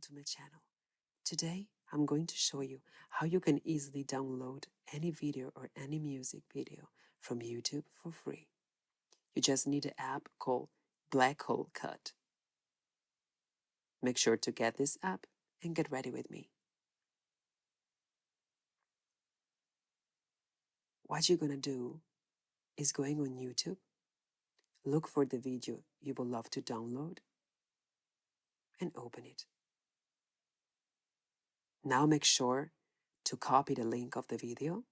to my channel. Today, I'm going to show you how you can easily download any video or any music video from YouTube for free. You just need an app called Black Hole Cut. Make sure to get this app and get ready with me. What you're gonna do is going on YouTube, look for the video you would love to download, and open it. Now make sure to copy the link of the video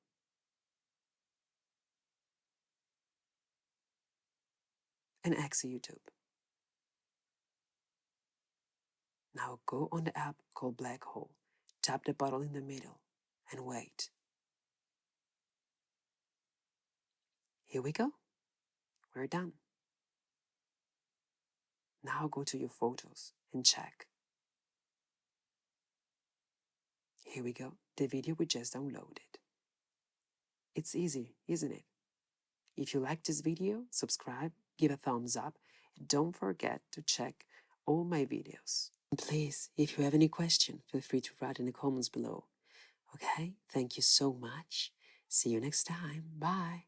and exit YouTube. Now go on the app called Black Hole, tap the button in the middle, and wait. Here we go. We're done. Now go to your photos and check. Here we go, the video we just downloaded. It's easy, isn't it? If you like this video, subscribe, give a thumbs up, and don't forget to check all my videos. And please, if you have any question, feel free to write in the comments below. Okay, thank you so much. See you next time. Bye.